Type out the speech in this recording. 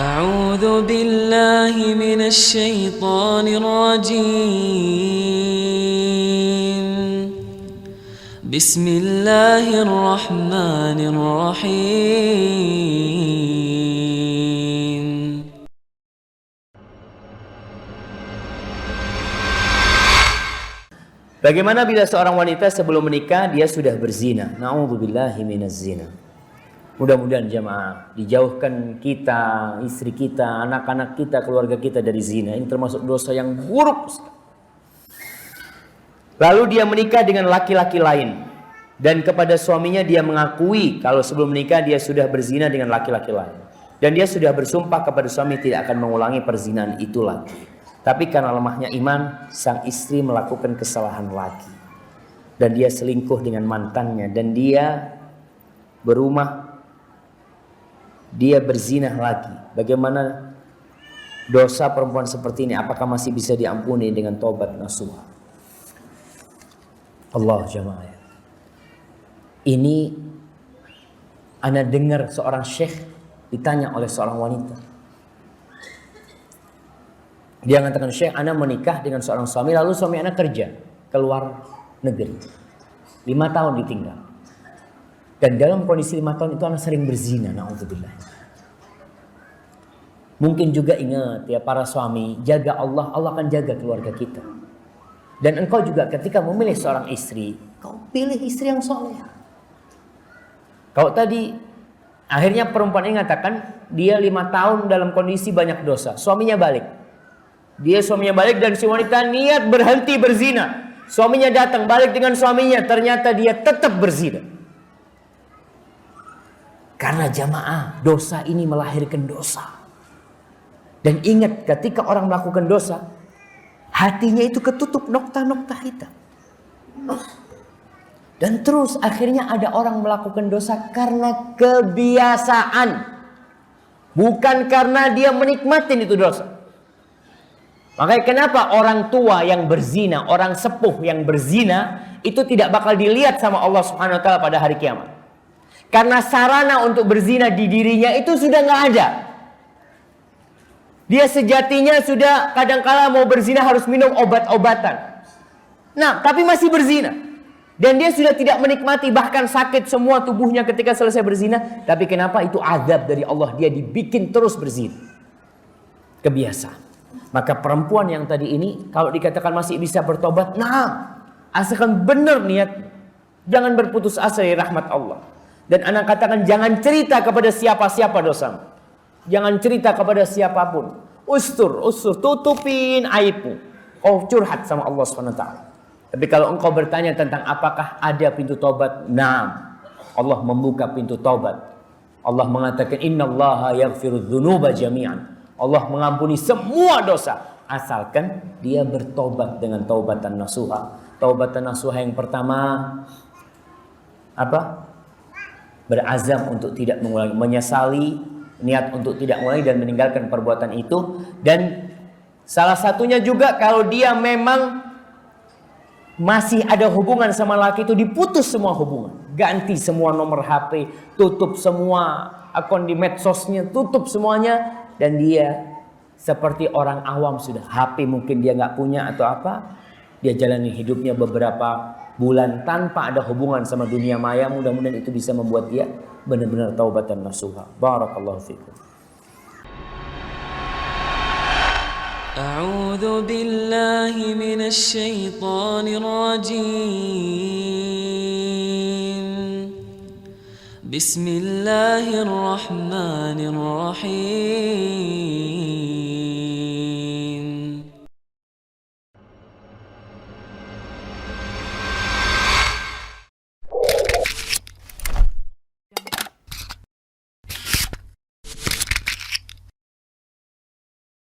أعوذ بالله من الشيطان الرجيم بسم الله الرحمن الرحيم Bagaimana bila seorang wanita sebelum menikah dia sudah berzina? Na'udzubillahi minaz zina. Mudah-mudahan jamaah dijauhkan kita, istri kita, anak-anak kita, keluarga kita dari zina. Ini termasuk dosa yang buruk. Lalu dia menikah dengan laki-laki lain, dan kepada suaminya dia mengakui kalau sebelum menikah dia sudah berzina dengan laki-laki lain, dan dia sudah bersumpah kepada suami tidak akan mengulangi perzinahan itu lagi. Tapi karena lemahnya iman, sang istri melakukan kesalahan lagi, dan dia selingkuh dengan mantannya, dan dia berumah, dia berzina lagi. Bagaimana dosa perempuan seperti ini? Apakah masih bisa diampuni dengan taubat nasuha? Allah jamaah. Ini ana dengar seorang syekh ditanya oleh seorang wanita. Dia mengatakan, Syekh, ana menikah dengan seorang suami, lalu suami ana kerja keluar negeri, 5 tahun ditinggal, dan dalam kondisi 5 tahun itu ana sering berzina. Na'udzubillah. Mungkin juga ingat ya para suami, jaga Allah, Allah akan jaga keluarga kita. Dan engkau juga ketika memilih seorang istri, kau pilih istri yang soleh. Kau tadi akhirnya perempuan ini mengatakan dia 5 tahun dalam kondisi banyak dosa, suaminya balik. Suaminya balik dan si wanita niat berhenti berzina. Suaminya datang balik dengan suaminya, ternyata dia tetap berzina. Karena jamaah, dosa ini melahirkan dosa. Dan ingat, ketika orang melakukan dosa, hatinya itu ketutup nokta-nokta hitam. Dan terus akhirnya ada orang melakukan dosa karena kebiasaan, bukan karena dia menikmatin itu dosa. Makanya kenapa orang tua yang berzina, orang sepuh yang berzina, itu tidak bakal dilihat sama Allah Subhanahu wa taala pada hari kiamat. Karena sarana untuk berzina di dirinya itu sudah nggak ada. Dia sejatinya sudah kadangkala mau berzina harus minum obat-obatan. Nah, tapi masih berzina. Dan dia sudah tidak menikmati, bahkan sakit semua tubuhnya ketika selesai berzina. Tapi kenapa? Itu azab dari Allah. Dia dibikin terus berzina. Kebiasaan. Maka perempuan yang tadi ini kalau dikatakan masih bisa bertobat, nah, asalkan benar niat, jangan berputus asa dari rahmat Allah. Dan anak katakan jangan cerita kepada siapa-siapa dosamu. Jangan cerita kepada siapapun. Ustur, tutupin aibmu. Oh, curhat sama Allah SWT. Tapi kalau engkau bertanya tentang apakah ada pintu taubat, nah, Allah membuka pintu taubat. Allah mengatakan innallaha yaghfirudz dzunuba jami'an. Allah mengampuni semua dosa asalkan dia bertobat dengan taubatan nasuha. Taubatan nasuha yang pertama apa? Berazam untuk tidak mengulangi, menyesali, niat untuk tidak mengulangi dan meninggalkan perbuatan itu. Dan salah satunya juga kalau dia memang masih ada hubungan sama laki itu, diputus semua hubungan, ganti semua nomor HP, tutup semua akun di medsosnya, tutup semuanya. Dan dia seperti orang awam sudah, HP mungkin dia nggak punya atau apa, dia jalani hidupnya beberapa bulan tanpa ada hubungan sama dunia maya. Mudah-mudahan itu bisa membuat dia benar-benar taubatan nasuha. Barakallahu fikum. أعوذ بالله من الشيطان الرجيم بسم الله الرحمن الرحيم